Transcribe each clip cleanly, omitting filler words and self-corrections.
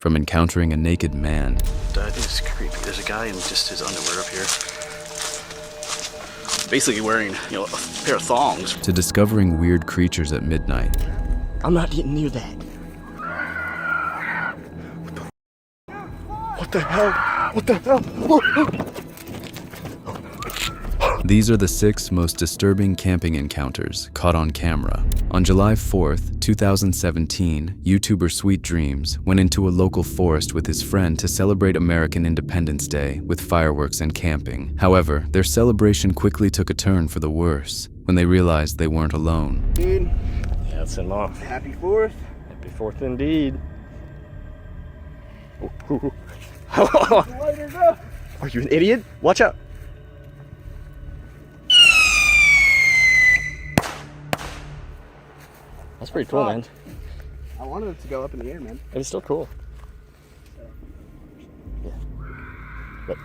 From encountering a naked man I think it's creepy. There's a guy in just his underwear up here. Basically wearing, a pair of thongs. to discovering weird creatures at midnight. I'm not getting near that. What the hell? What the hell? These are the 6 most disturbing camping encounters caught on camera. On July 4th, 2017, YouTuber Sweet Dreams went into a local forest with his friend to celebrate American Independence Day with fireworks and camping. However, their celebration quickly took a turn for the worse when they realized they weren't alone. Dude. Yeah, it's in off. Happy 4th. Happy 4th indeed. Are you an idiot? Watch out. That's pretty cool, man. I wanted it to go up in the air, man. It's still cool. Yeah. But.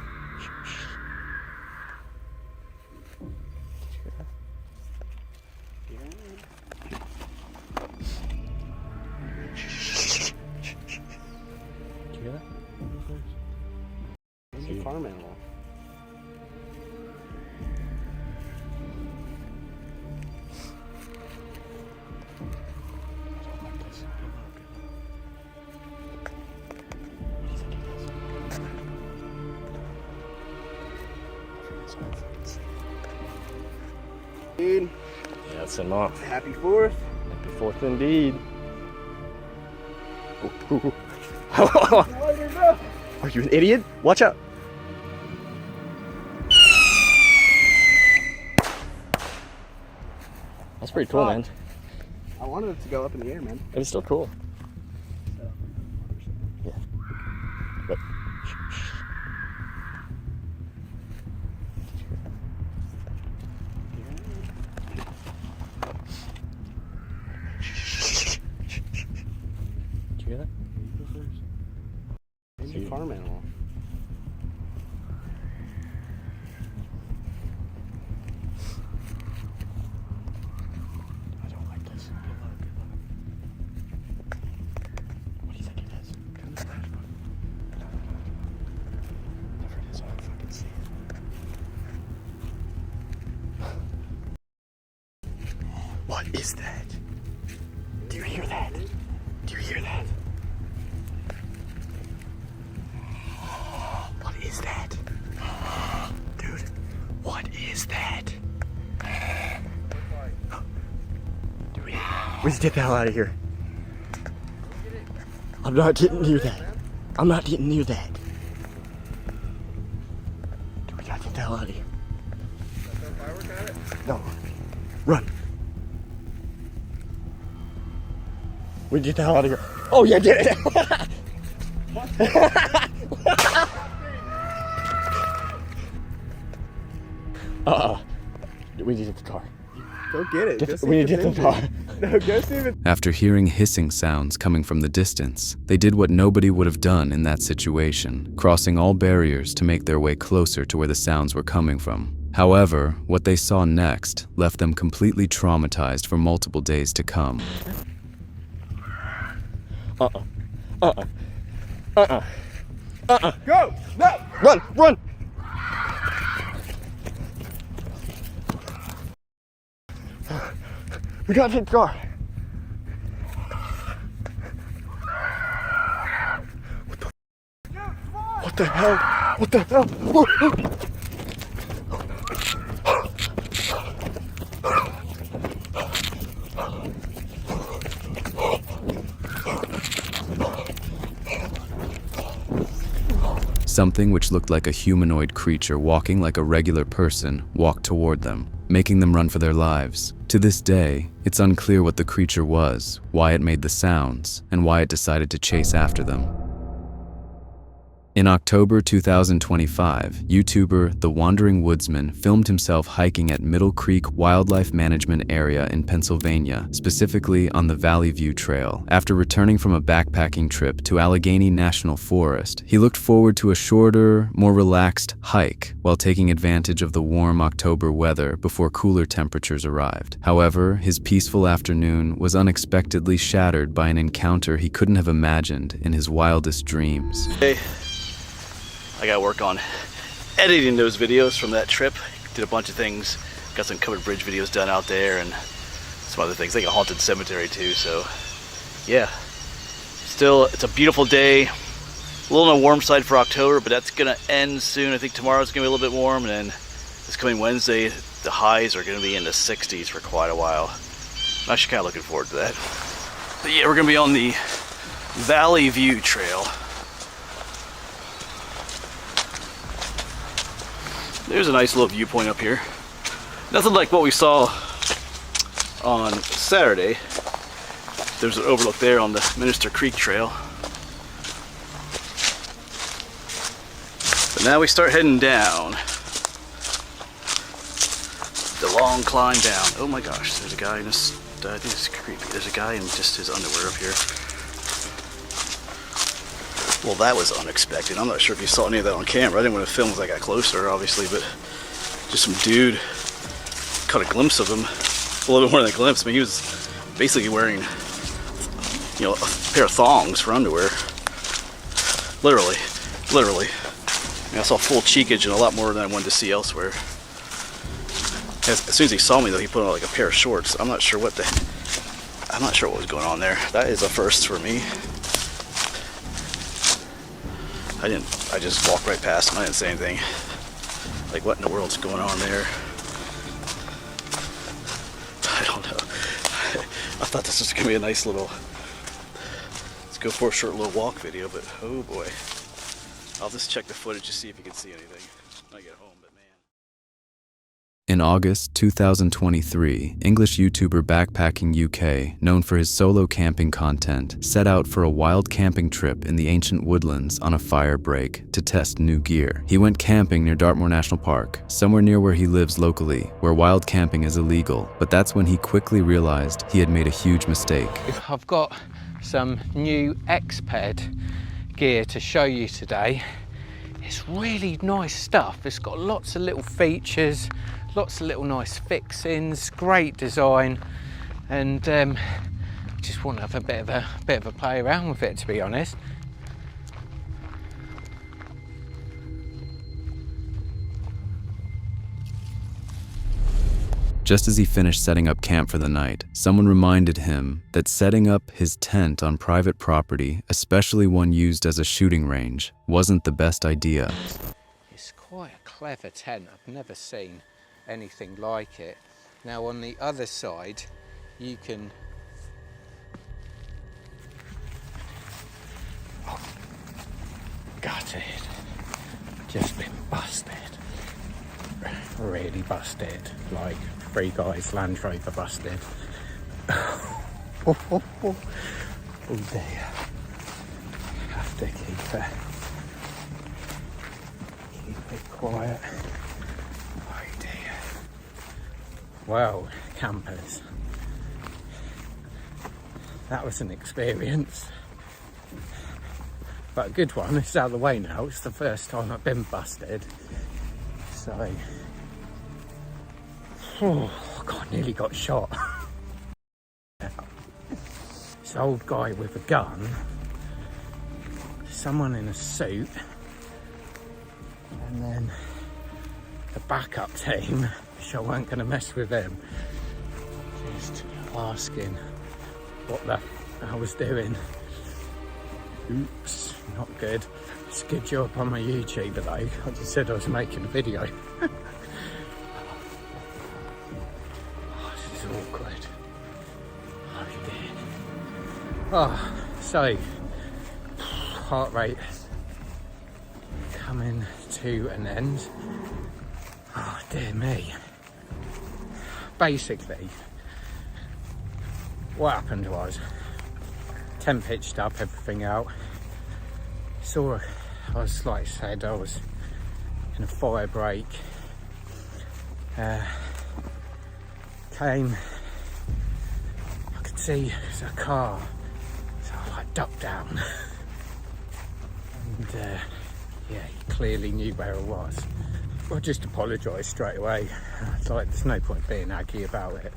Did you hear that? It's a farm animal. Dude. Yeah, it's in off. Happy 4th. Happy 4th indeed. Are you an idiot? Watch out. That's pretty cool, man. I wanted it to go up in the air, man. It's still cool. Yeah. But. Did you hear that? It's a farm animal. I don't like this. What do you think it is? Whatever it is, I don't fucking see it. What is that? Do you hear that? Do you hear that? What is that? Dude, what is that? We just get the hell out of here. I'm not getting near that. I'm not getting near that. Dude, we gotta get the hell out of here. No. Run. We get the hell out of here. Oh yeah, get it. We need to get the car. Go get it. We need to get the car. No, go see if it. After hearing hissing sounds coming from the distance, they did what nobody would have done in that situation, crossing all barriers to make their way closer to where the sounds were coming from. However, what they saw next left them completely traumatized for multiple days to come. Go! No! Run! Run! We gotta take the car. What the hell? What the hell? Something which looked like a humanoid creature walking like a regular person walked toward them, making them run for their lives. To this day, it's unclear what the creature was, why it made the sounds, and why it decided to chase after them. In October 2025, YouTuber The Wandering Woodsman filmed himself hiking at Middle Creek Wildlife Management Area in Pennsylvania, specifically on the Valley View Trail. After returning from a backpacking trip to Allegheny National Forest, he looked forward to a shorter, more relaxed hike while taking advantage of the warm October weather before cooler temperatures arrived. However, his peaceful afternoon was unexpectedly shattered by an encounter he couldn't have imagined in his wildest dreams. Hey, I gotta work on editing those videos from that trip. Did a bunch of things, got some covered bridge videos done out there and some other things, like a haunted cemetery too, so yeah. Still, it's a beautiful day. A little on the warm side for October, but that's gonna end soon. I think tomorrow's gonna be a little bit warm, and then this coming Wednesday, the highs are gonna be in the 60s for quite a while. I'm actually kinda looking forward to that. But yeah, we're gonna be on the Valley View Trail. There's a nice little viewpoint up here. Nothing like what we saw on Saturday. There's an overlook there on the Minister Creek Trail. But now we start heading down. The long climb down. Oh my gosh, there's a guy in this, I think it's creepy. There's a guy in just his underwear up here. Well, that was unexpected. I'm not sure if you saw any of that on camera. I didn't want to film as I got closer, obviously, but just some dude, caught a glimpse of him. A little bit more than a glimpse. I mean, he was basically wearing, you know, a pair of thongs for underwear. Literally. I mean, I saw full cheekage and a lot more than I wanted to see elsewhere. As soon as he saw me, though, he put on like a pair of shorts. I'm not sure what was going on there. That is a first for me. I just walked right past him. I didn't say anything. Like, what in the world's going on there? I don't know. I thought this was gonna be a nice little, let's go for a short little walk video, but oh boy. I'll just check the footage to see if you can see anything when I get home, but man. In August 2023, English YouTuber Backpacking UK, known for his solo camping content, set out for a wild camping trip in the ancient woodlands on a fire break to test new gear. He went camping near Dartmoor National Park, somewhere near where he lives locally, where wild camping is illegal, but that's when he quickly realized he had made a huge mistake. I've got some new Xped gear to show you today. It's really nice stuff. It's got lots of little features, lots of little nice fixings, great design, and just want to have a bit of a play around with it, to be honest. Just as he finished setting up camp for the night, someone reminded him that setting up his tent on private property, especially one used as a shooting range, wasn't the best idea. It's quite a clever tent. I've never seen anything like it. Now on the other side you can gutted, just been busted, really busted, like Three Guys Land Rover busted. Oh dear, have to keep it quiet. Well, campers, that was an experience, but a good one. It's out of the way now. It's the first time I've been busted, so God, nearly got shot. This old guy with a gun, someone in a suit, and then the backup team. I weren't going to mess with them. Just asking what the I was doing. Oops, not good. It's a good job on my YouTube though. I just said I was making a video. Oh, this is awkward. Oh dear. Oh, so heart rate coming to an end. Oh dear me. Basically, what happened was, tent pitched up, everything out, saw like I said, I was in a fire break. Came, I could see there's a car, so I like ducked down. And yeah, he clearly knew where I was. Well, I just apologised straight away. It's like, there's no point being aggy about it.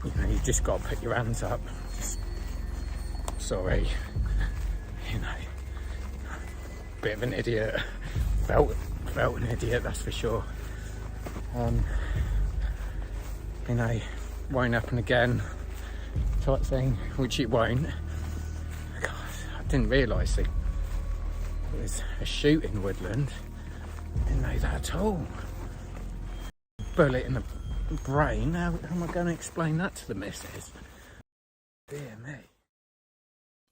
You know, you just got to put your hands up. Just, sorry, you know, bit of an idiot. Felt an idiot, that's for sure. You know, won't happen again, type thing, which it won't. God, I didn't realise it was a shoot in Woodland. Didn't know that at all. Bullet in the brain. How am I going to explain that to the missus? Dear me.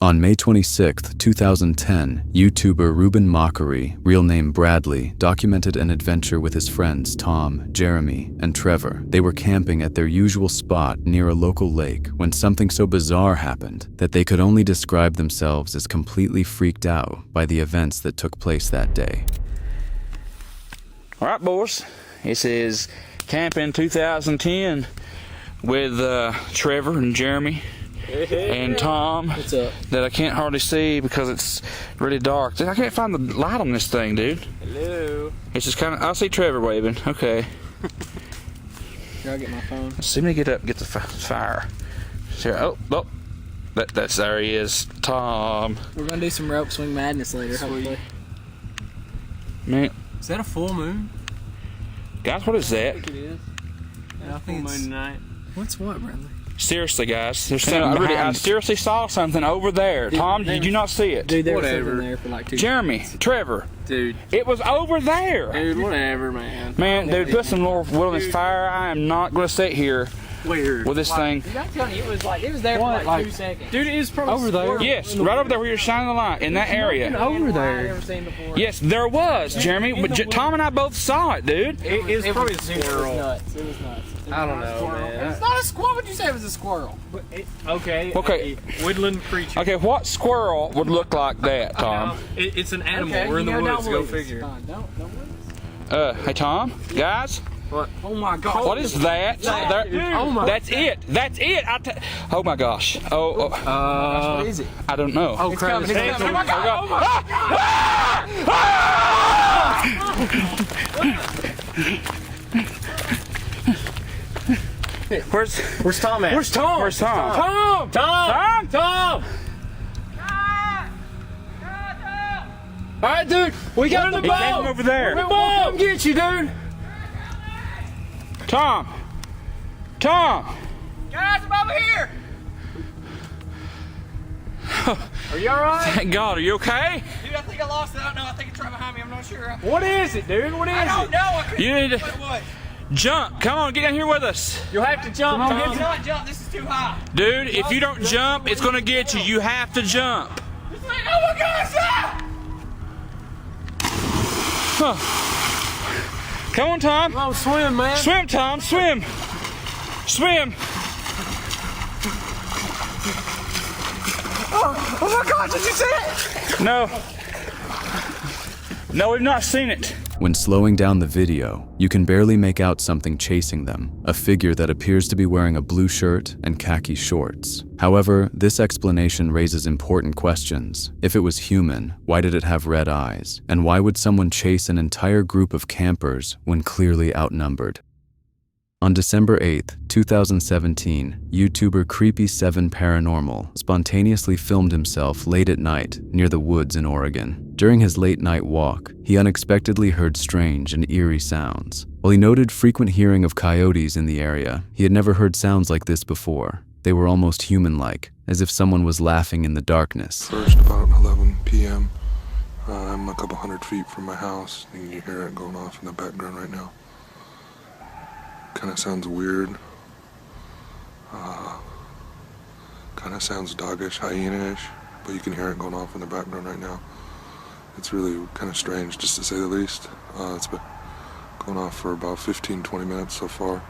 On May 26, 2010, YouTuber Ruben Mockery, real name Bradley, documented an adventure with his friends Tom, Jeremy, and Trevor. They were camping at their usual spot near a local lake when something so bizarre happened that they could only describe themselves as completely freaked out by the events that took place that day. All right, boys, this is camping 2010 with Trevor and Jeremy and Tom. What's up? That I can't hardly see because it's really dark. I can't find the light on this thing, dude. Hello. It's just kind of, I see Trevor waving. Okay. Here, I'll get my phone. Let's see me get up and get the fire. Oh, that's there he is. Tom. We're gonna do some rope swing madness later, hopefully. Man. Is that a full moon? Guys, what is that? I think it is. Yeah, I think it's... night. What's what, Bradley? Seriously, guys, there's something I seriously saw something over there. Dude, Tom, did you not see it? Dude, there was something there for like 2 Jeremy, minutes. Trevor. Dude. It was over there. Dude, whatever, man. Man, dude, put some more wood on this fire. I am not going to sit here with this thing. Dude, I'm telling you, it was there for like 2 seconds. Dude, it was probably over there. Yes, right over there where you're shining the light, in that area. Over there. I've never seen before. Yes, there was, Jeremy, but Tom and I both saw it, dude. It was probably a squirrel. It was nuts. It was nuts. I don't know, man. It's not a squirrel. What would you say it was a squirrel? Okay. Okay. A woodland creature. Okay, what squirrel would look like that, Tom? It's an animal. Okay, We're in the you know, woods. Go figure. Don't Hey, Tom, guys. What? Oh my God. What is that? That's it. That's it. Oh my gosh. What is it? I don't know. Oh crap! It's coming. Oh my God. Where's Tom at? Where's Tom? Where's Tom? Tom! Tom! Tom! All right, dude. We got the He came from boat. over there. We'll come get you, dude. Tom! Tom! Guys, I'm over here. Are you alright? Thank God. Are you okay? Dude, I think I lost it. I don't know. I think it's right behind me. I'm not sure. What is it, dude? What is I don't it? know. I couldn't You need to what it was. jump. Come on, get down here with us. You'll have to jump, You Tom. cannot jump. This is too high. Dude, if you don't jump, it's gonna get you. You have to jump. It's like, oh my gosh! Ah! Come on, Tom. Oh, swim, man. Swim, Tom. Swim. Swim. Oh my God! Did you see it? No. No, we've not seen it. When slowing down the video, you can barely make out something chasing them, a figure that appears to be wearing a blue shirt and khaki shorts. However, this explanation raises important questions. If it was human, why did it have red eyes? And why would someone chase an entire group of campers when clearly outnumbered? On December 8, 2017, YouTuber Creepy7 Paranormal spontaneously filmed himself late at night near the woods in Oregon. During his late-night walk, he unexpectedly heard strange and eerie sounds. While he noted frequent hearing of coyotes in the area, he had never heard sounds like this before. They were almost human-like, as if someone was laughing in the darkness. First, about 11 p.m., I'm a couple hundred feet from my house, and you hear it going off in the background right now. Kind of sounds weird. Kind of sounds doggish, hyena-ish, but you can hear it going off in the background right now. It's really kind of strange, just to say the least. It's been going off for about 15-20 minutes so far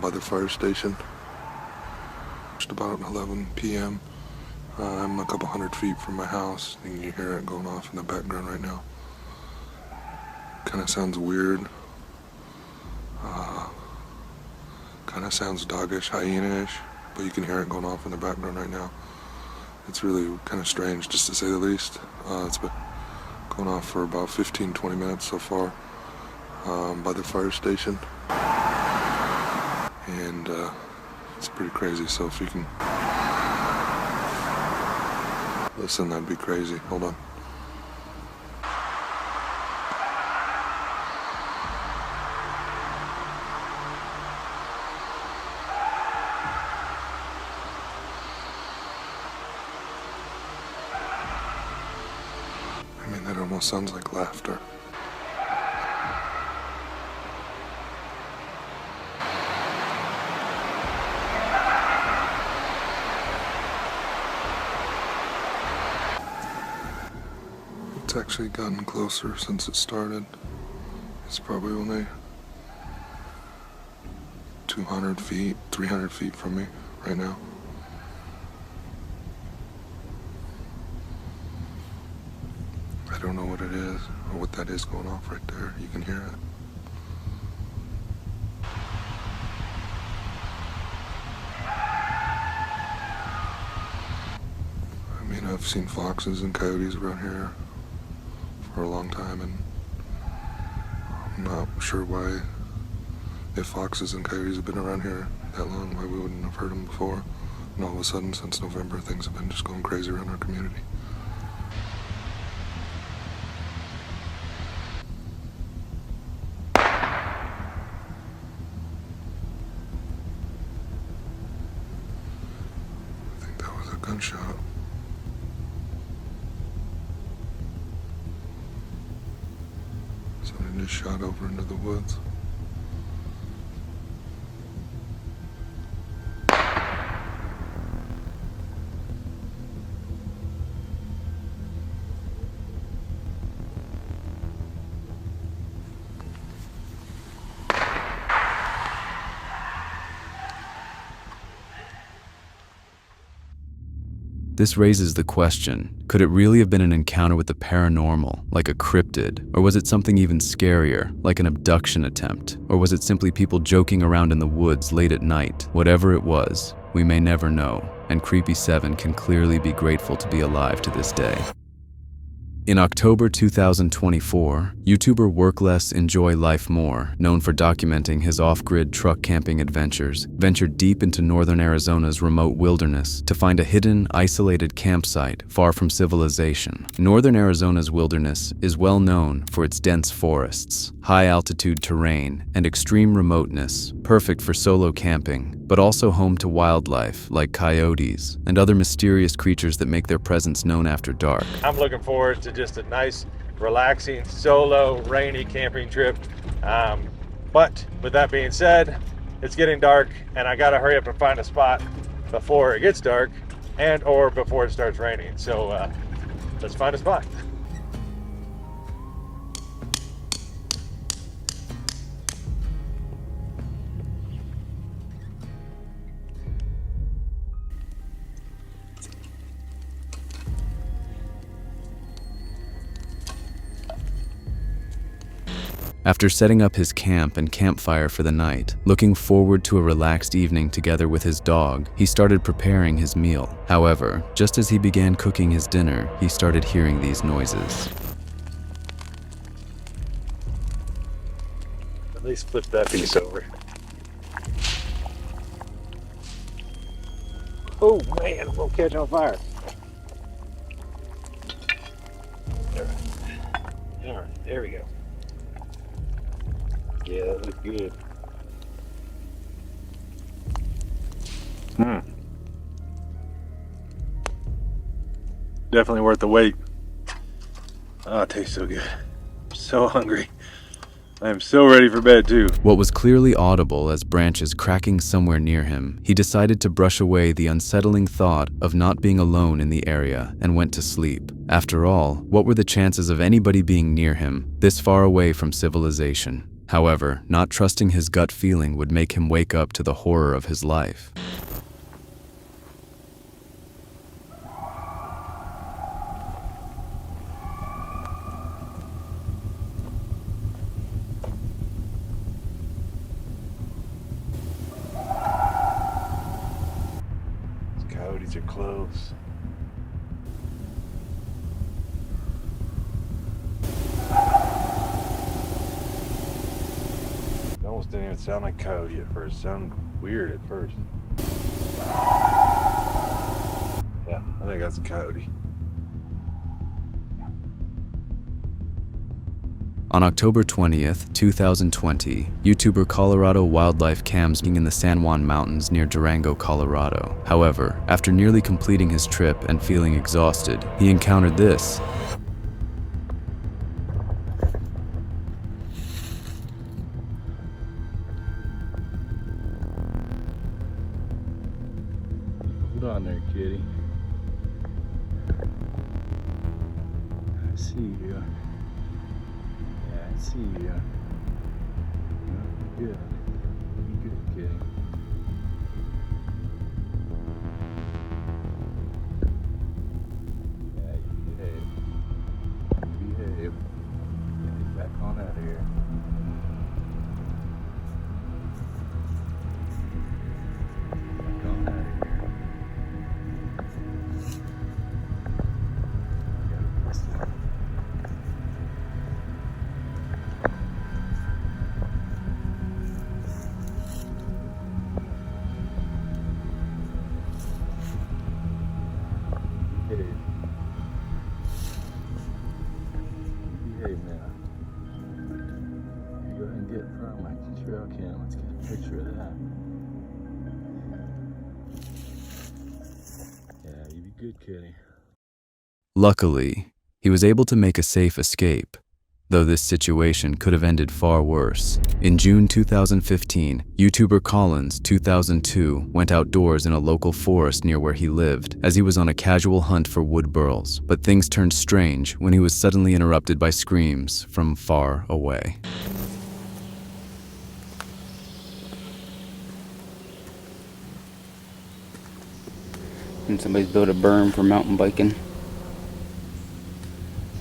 by the fire station. Just about 11 p.m., I'm a couple 100 feet from my house, and you hear it going off in the background right now. Kind of sounds weird. Kind of sounds doggish, hyena-ish, but you can hear it going off in the background right now. It's really kind of strange, just to say the least. It's been going off for about 15-20 minutes so far by the fire station. And it's pretty crazy, so if you can listen, that'd be crazy. Hold on. I mean, that almost sounds like laughter. It's actually gotten closer since it started. It's probably only 200 feet, 300 feet from me right now. I don't know what it is or what that is going off right there. You can hear it. I mean, I've seen foxes and coyotes around here for a long time, and I'm not sure why, if foxes and coyotes have been around here that long, why we wouldn't have heard them before. And all of a sudden, since November, things have been just going crazy around our community. I think that was a gunshot. Somebody just shot over into the woods. This raises the question, could it really have been an encounter with the paranormal, like a cryptid, or was it something even scarier, like an abduction attempt, or was it simply people joking around in the woods late at night? Whatever it was, we may never know, and Creepy 7 can clearly be grateful to be alive to this day. In October 2024, YouTuber Work Less, Enjoy Life More, known for documenting his off-grid truck camping adventures, ventured deep into northern Arizona's remote wilderness to find a hidden, isolated campsite far from civilization. Northern Arizona's wilderness is well known for its dense forests, high-altitude terrain, and extreme remoteness, perfect for solo camping, but also home to wildlife like coyotes and other mysterious creatures that make their presence known after dark. I'm looking forward to just a nice, relaxing, solo, rainy camping trip. But with that being said, it's getting dark and I gotta hurry up and find a spot before it gets dark and or before it starts raining. So let's find a spot. After setting up his camp and campfire for the night, looking forward to a relaxed evening together with his dog, he started preparing his meal. However, just as he began cooking his dinner, he started hearing these noises. At least flip that piece over. Oh man, I'm gonna catch on fire. All right, there we go. Yeah, that looks good. Definitely worth the wait. Oh, it tastes so good. I'm so hungry. I am so ready for bed too. What was clearly audible as branches cracking somewhere near him, he decided to brush away the unsettling thought of not being alone in the area and went to sleep. After all, what were the chances of anybody being near him, this far away from civilization? However, not trusting his gut feeling would make him wake up to the horror of his life. too close. It almost didn't even sound like coyote at first. It sounded weird at first. Yeah, I think that's a coyote. On October 20th, 2020, YouTuber Colorado Wildlife Cams in the San Juan Mountains near Durango, Colorado. However, after nearly completing his trip and feeling exhausted, he encountered this. Hold on there, kitty. I see you. Yeah, I see you. Good. You good, kitty. Yeah, you behave. You behave. Get back on out of here. Back on out of here. Behave now. Go ahead and get in front of my trail cam. Let's get a picture of that. Yeah, you be good, kitty. Luckily, he was able to make a safe escape, though this situation could have ended far worse. In June 2015, YouTuber Collins, 2002, went outdoors in a local forest near where he lived, as he was on a casual hunt for wood burls. But things turned strange when he was suddenly interrupted by screams from far away. And somebody's built a berm for mountain biking.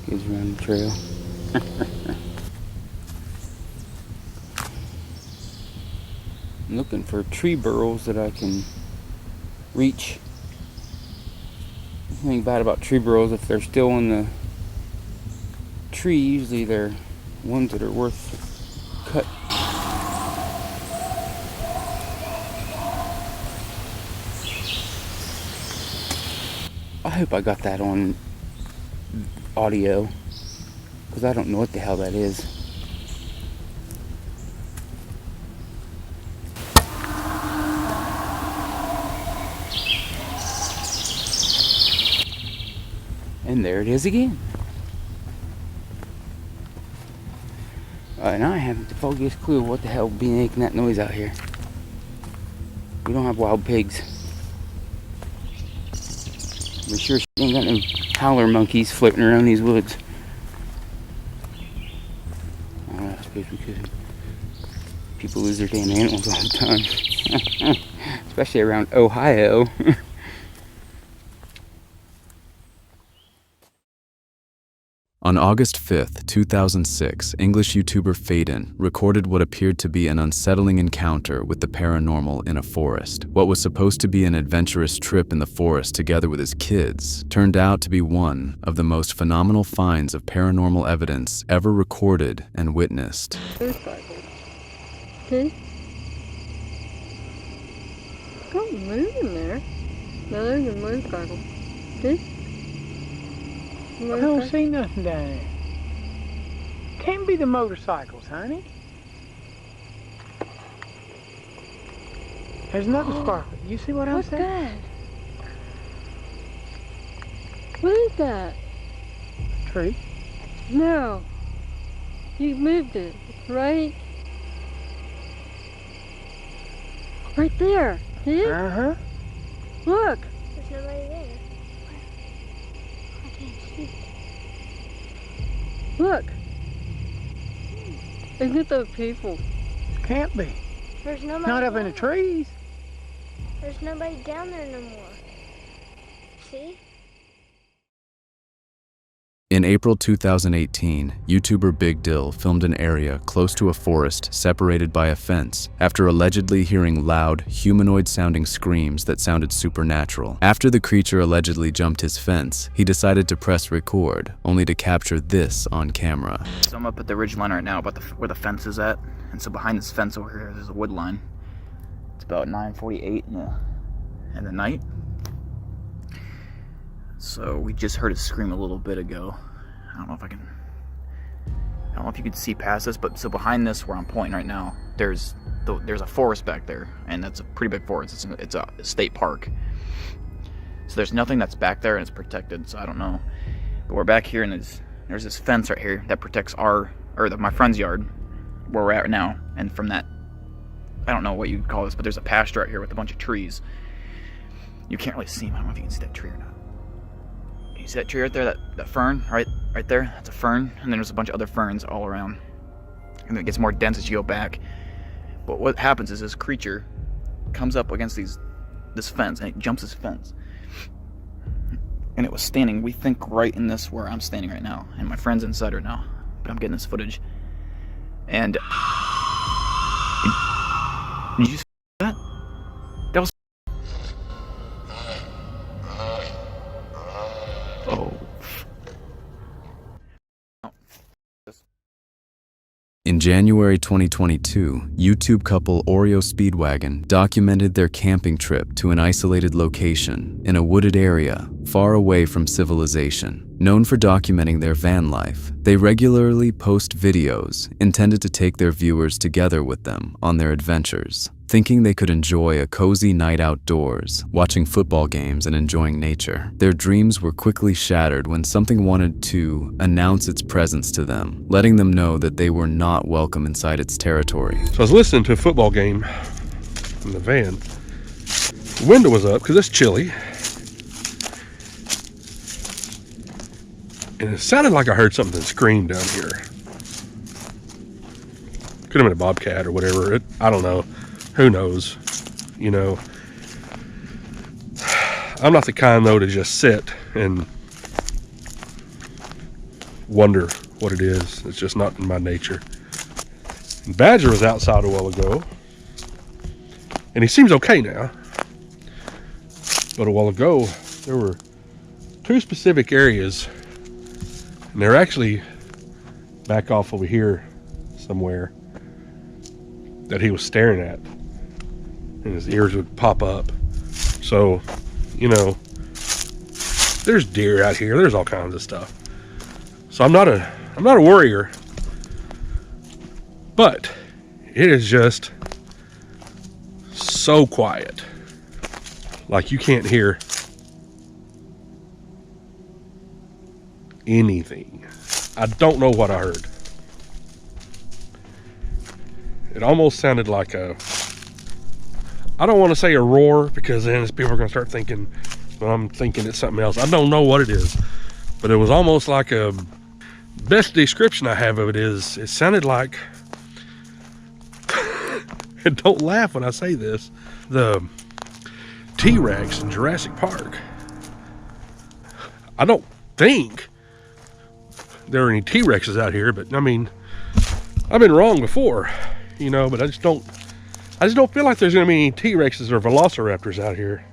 Goes around the trail. I'm looking for tree burrows that I can reach. The thing bad about tree burrows, if they're still in the tree, usually they're ones that are worth cut. I hope I got that on audio, because I don't know what the hell that is. And there it is again. And I haven't the foggiest clue what the hell be making that noise out here. We don't have wild pigs. We sure ain't got no howler monkeys floating around these woods. I suppose we could. People lose their damn animals all the time. Especially around Ohio. On August 5th, 2006, English YouTuber Faden recorded what appeared to be an unsettling encounter with the paranormal in a forest. What was supposed to be an adventurous trip in the forest together with his kids turned out to be one of the most phenomenal finds of paranormal evidence ever recorded and witnessed. See? Don't move in there. No, there's a motorcycle. See? I don't see nothing down there. Can't be the motorcycles, honey. There's another sparkle. You see what I'm saying? What is that? Tree. No. You moved it, right? Right there. See it? Uh-huh. Look. There's nobody there. Look. Isn't it those people? Can't be. There's nobody. Not up in the trees. There's nobody down there no more. See? In April 2018, YouTuber Big Dill filmed an area close to a forest separated by a fence after allegedly hearing loud, humanoid-sounding screams that sounded supernatural. After the creature allegedly jumped his fence, he decided to press record, only to capture this on camera. So I'm up at the ridge line right now, about where the fence is at, and so behind this fence over here, there's a wood line. It's about 9:48 in the night. So we just heard it scream a little bit ago. I don't know if you can see past this, but so behind this where I'm pointing right now, there's a forest back there, and that's a pretty big forest. It's a state park. So there's nothing that's back there, and it's protected, so I don't know. But we're back here, and there's this fence right here that protects my friend's yard, where we're at right now. And from that, I don't know what you'd call this, but there's a pasture right here with a bunch of trees. You can't really see them. I don't know if you can see that tree or not. You see that tree right there, that fern, right there? That's a fern, and then there's a bunch of other ferns all around. And it gets more dense as you go back. But what happens is this creature comes up against this fence, and it jumps this fence. And it was standing, we think, right in this where I'm standing right now. And my friend's inside right now, but I'm getting this footage. And did you see that? That was... Oh. In January 2022, YouTube couple Oreo Speedwagon documented their camping trip to an isolated location in a wooded area far away from civilization. Known for documenting their van life, they regularly post videos intended to take their viewers together with them on their adventures. Thinking they could enjoy a cozy night outdoors, watching football games and enjoying nature, their dreams were quickly shattered when something wanted to announce its presence to them, letting them know that they were not welcome inside its territory. So I was listening to a football game in the van. The window was up because it's chilly. And it sounded like I heard something scream down here. Could have been a bobcat or whatever. I don't know. Who knows? You know, I'm not the kind, though, to just sit and wonder what it is. It's just not in my nature. And Badger was outside a while ago, and he seems okay now. But a while ago, there were two specific areas, and they're actually back off over here somewhere, that he was staring at. And his ears would pop up. So, you know, there's deer out here. There's all kinds of stuff. So I'm not a worrier, but it is just so quiet. Like you can't hear anything. I don't know what I heard. It almost sounded like I don't want to say a roar, because then people are going to start thinking, well, I'm thinking it's something else. I don't know what it is, but it was almost like best description I have of it is, it sounded like, and don't laugh when I say this, the T-Rex in Jurassic Park. I don't think there are any T-Rexes out here, but I mean, I've been wrong before, you know, but I just don't feel like there's going to be any T-Rexes or velociraptors out here.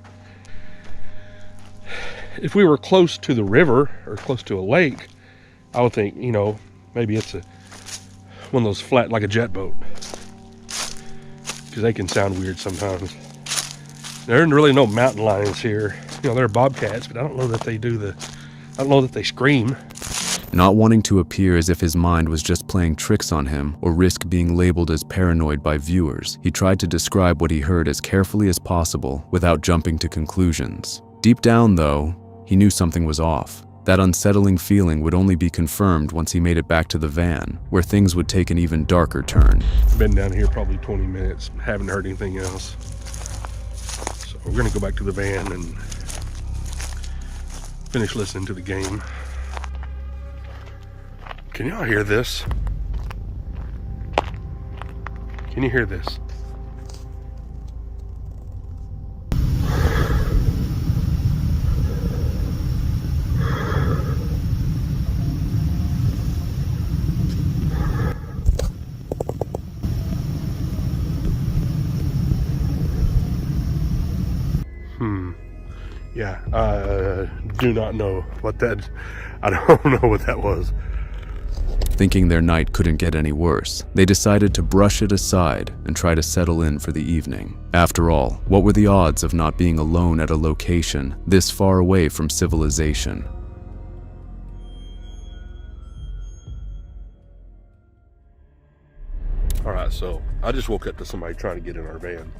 If we were close to the river or close to a lake, I would think, you know, maybe it's one of those flat, like a jet boat, because they can sound weird sometimes. There aren't really no mountain lions here. You know, there are bobcats, but I don't know that they scream. Not wanting to appear as if his mind was just playing tricks on him or risk being labeled as paranoid by viewers, he tried to describe what he heard as carefully as possible without jumping to conclusions. Deep down, though, he knew something was off. That unsettling feeling would only be confirmed once he made it back to the van, where things would take an even darker turn. Been down here probably 20 minutes, haven't heard anything else. So we're gonna go back to the van and finish listening to the game. Can y'all hear this? Can you hear this? I do not know what that, I don't know what that was. Thinking their night couldn't get any worse, they decided to brush it aside and try to settle in for the evening. After all, what were the odds of not being alone at a location this far away from civilization? All right, so I just woke up to somebody trying to get in our van.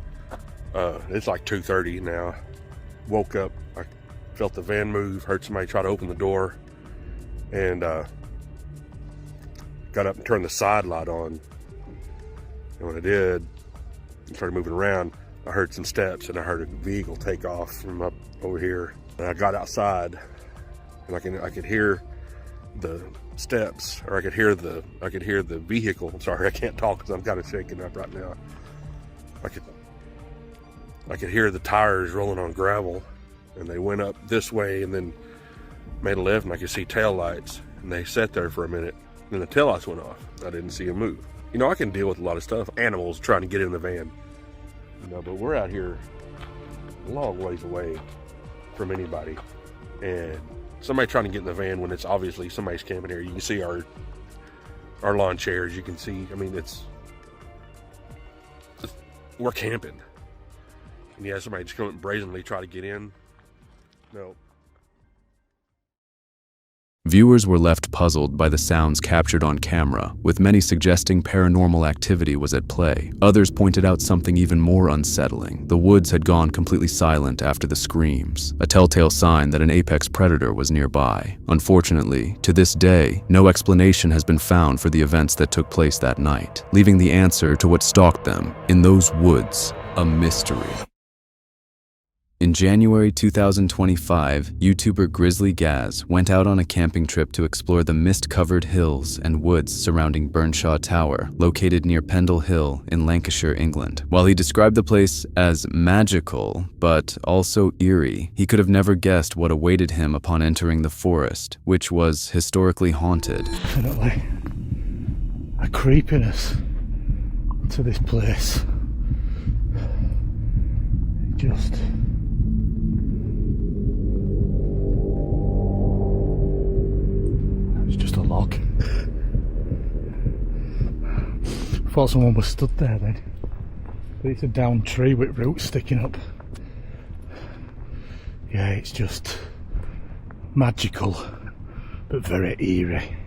It's like 2:30 now. Woke up, I felt the van move, heard somebody try to open the door, and got up and turned the side light on. And when I did, and started moving around, I heard some steps and I heard a vehicle take off from up over here. And I got outside, and I could hear the steps, or I could hear the vehicle. I'm sorry, I can't talk because I'm kind of shaking up right now. I could hear the tires rolling on gravel, and they went up this way and then made a left, and I could see tail lights, and they sat there for a minute. Then the tail lights went off. I didn't see them move. You know, I can deal with a lot of stuff. Animals trying to get in the van. You know, but we're out here a long ways away from anybody. And somebody trying to get in the van when it's obviously somebody's camping here. You can see our lawn chairs. You can see, I mean, we're camping. And yeah, somebody just come and brazenly try to get in. No. Viewers were left puzzled by the sounds captured on camera, with many suggesting paranormal activity was at play. Others pointed out something even more unsettling. The woods had gone completely silent after the screams, a telltale sign that an apex predator was nearby. Unfortunately, to this day, no explanation has been found for the events that took place that night, leaving the answer to what stalked them in those woods a mystery. In January 2025, YouTuber Grizzly Gaz went out on a camping trip to explore the mist-covered hills and woods surrounding Burnshaw Tower, located near Pendle Hill in Lancashire, England. While he described the place as magical, but also eerie, he could have never guessed what awaited him upon entering the forest, which was historically haunted. Definitely a creepiness to this place. Just... It's just a log. Thought someone was stood there then. But it's a down tree with roots sticking up. Yeah, it's just magical, but very eerie.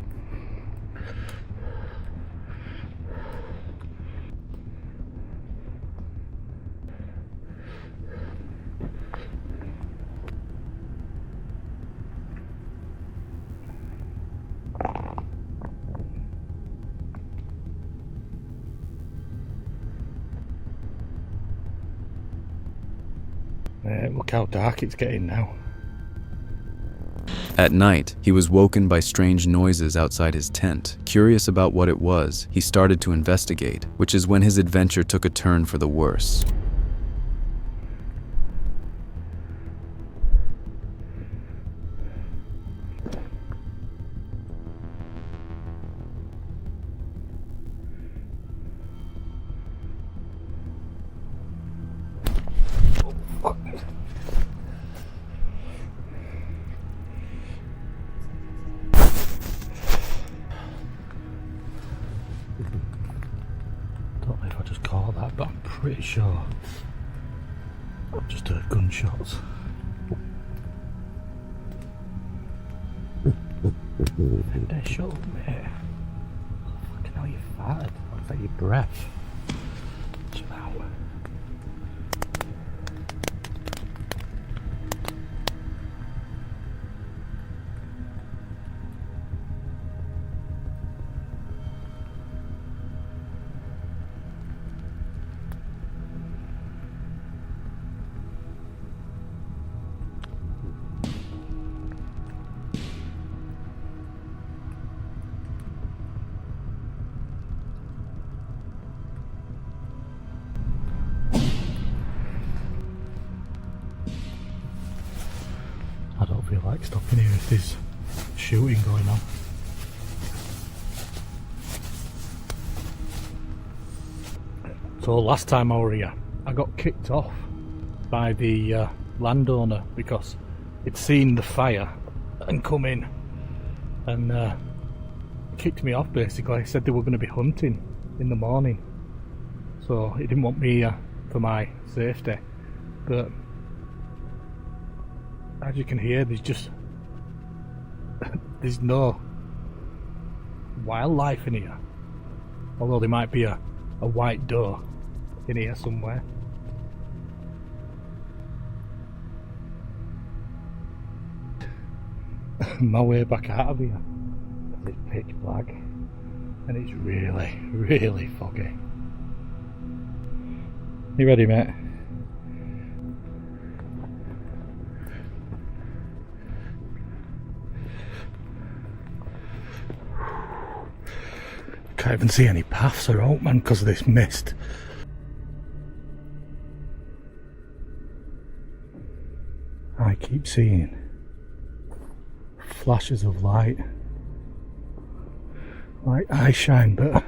Look how dark it's getting now. At night, he was woken by strange noises outside his tent. Curious about what it was, he started to investigate, which is when his adventure took a turn for the worse. Don't know if I just caught that, but I'm pretty sure I've just heard gunshots. Hey, shut up, mate. Fucking hell, you farted. Looks like your breath. Chill out. I don't feel like stopping here if there's shooting going on. So last time I were here, I got kicked off by the landowner because he'd seen the fire and come in and kicked me off basically. He said they were going to be hunting in the morning, so he didn't want me for my safety. But as you can hear, there's no wildlife in here, although there might be a white doe in here somewhere. My way back out of here, it's pitch black and it's really, really foggy. You ready, mate? Can't even see any paths or out, man, because of this mist. I keep seeing flashes of light, like eye shine, but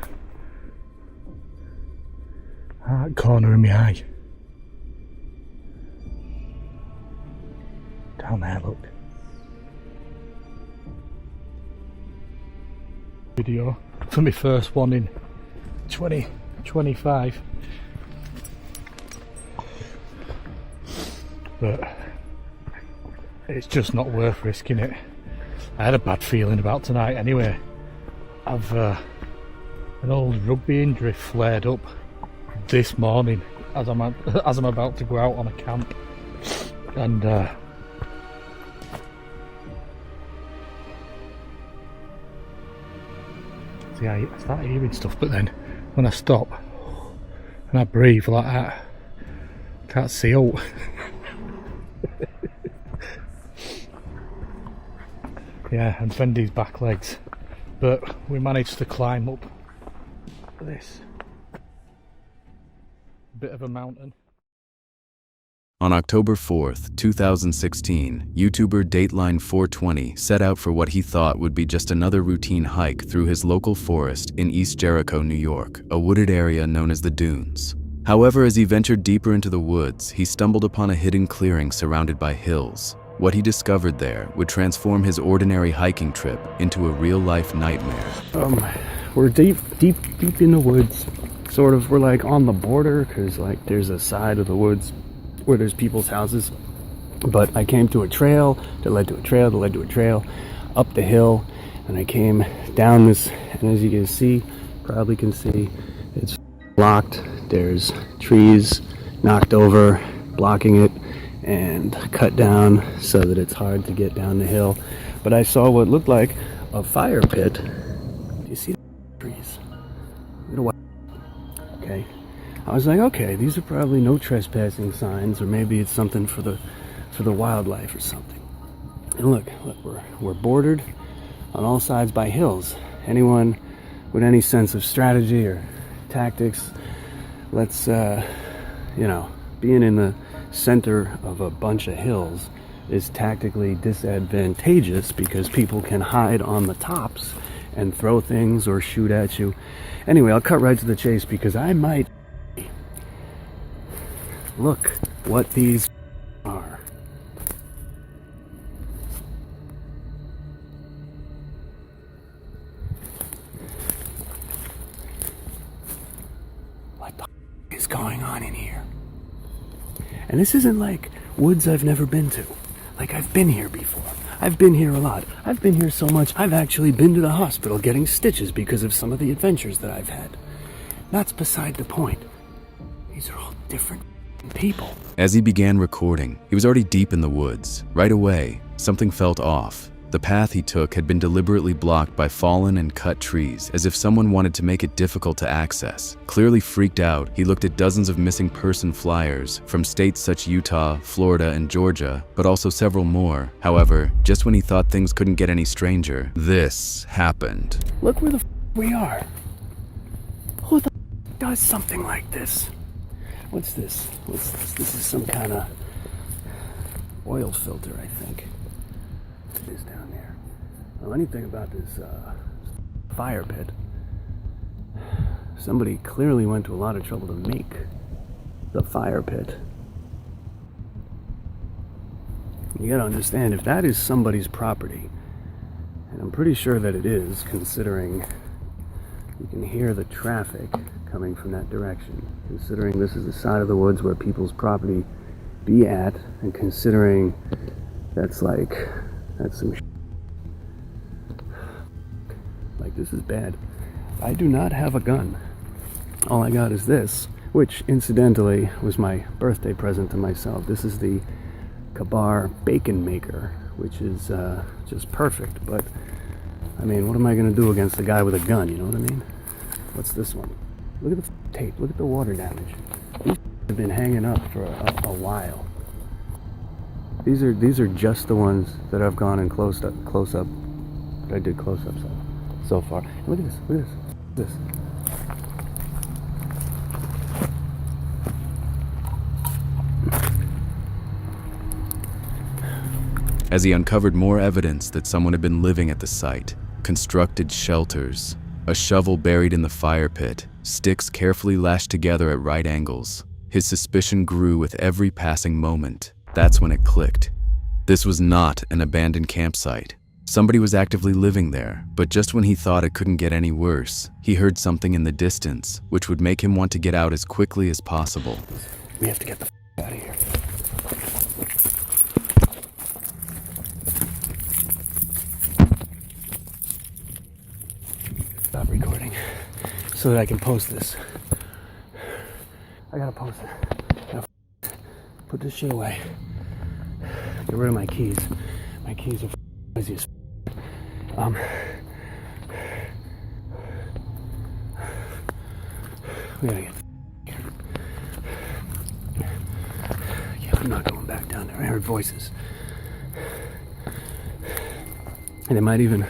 that corner of my eye. Down there, look. Video for my first one in 2025, but it's just not worth risking it. I had a bad feeling about tonight anyway. I've an old rugby injury flared up this morning as I'm about to go out on a camp, and see, I start hearing stuff, but then when I stop and I breathe like that, I can't see out. Yeah, and Fendi's back legs, but we managed to climb up this bit of a mountain. On October 4th, 2016, YouTuber Dateline420 set out for what he thought would be just another routine hike through his local forest in East Jericho, New York, a wooded area known as the Dunes. However, as he ventured deeper into the woods, he stumbled upon a hidden clearing surrounded by hills. What he discovered there would transform his ordinary hiking trip into a real-life nightmare. We're deep in the woods. Sort of, we're like on the border, because like there's a side of the woods where there's people's houses. But I came to a trail that led to a trail that led to a trail up the hill, and I came down this, and as you can see, probably can see, it's blocked. There's trees knocked over, blocking it, and cut down so that it's hard to get down the hill. But I saw what looked like a fire pit. Do you see the trees? Okay. I was like, okay, these are probably no trespassing signs, or maybe it's something for the wildlife or something. And look, we're bordered on all sides by hills. Anyone with any sense of strategy or tactics, let's being in the center of a bunch of hills is tactically disadvantageous because people can hide on the tops and throw things or shoot at you. Anyway, I'll cut right to the chase because I might look what these are. What the is going on in here? And this isn't like woods I've never been to. Like, I've been here before. I've been here a lot. I've been here so much, I've actually been to the hospital getting stitches because of some of the adventures that I've had. That's beside the point. These are all different people. As he began recording, he was already deep in the woods. Right away, something felt off. The path he took had been deliberately blocked by fallen and cut trees, as if someone wanted to make it difficult to access. Clearly freaked out, he looked at dozens of missing person flyers from states such as Utah, Florida, and Georgia, but also several more. However, just when he thought things couldn't get any stranger, this happened. Look where the we are. Who the does something like this? What's this? What's this? This is some kind of oil filter, I think. It is down there. I don't know anything about this fire pit. Somebody clearly went to a lot of trouble to make the fire pit. You gotta understand, if that is somebody's property, and I'm pretty sure that it is, considering you can hear the traffic coming from that direction, considering this is the side of the woods where people's property be at, and considering that's some like, this is bad. I do not have a gun. All I got is this, which incidentally was my birthday present to myself. This is the Kabar bacon maker, which is just perfect. But I mean, what am I gonna do against a guy with a gun? You know what I mean? What's this one? Look at the tape. Look at the water damage. These have been hanging up for a while. These are just the ones that I've gone and close up. That I did close ups on so far. Look at this. Look at this. As he uncovered more evidence that someone had been living at the site, constructed shelters, a shovel buried in the fire pit, sticks carefully lashed together at right angles, his suspicion grew with every passing moment. That's when it clicked. This was not an abandoned campsite. Somebody was actively living there, but just when he thought it couldn't get any worse, he heard something in the distance, which would make him want to get out as quickly as possible. We have to get the out of here. Stop recording so that I can post this. I gotta post it. Now, put this shit away. Get rid of my keys. My keys are noisy as we gotta get yeah, I'm not going back down there. I heard voices. And it might even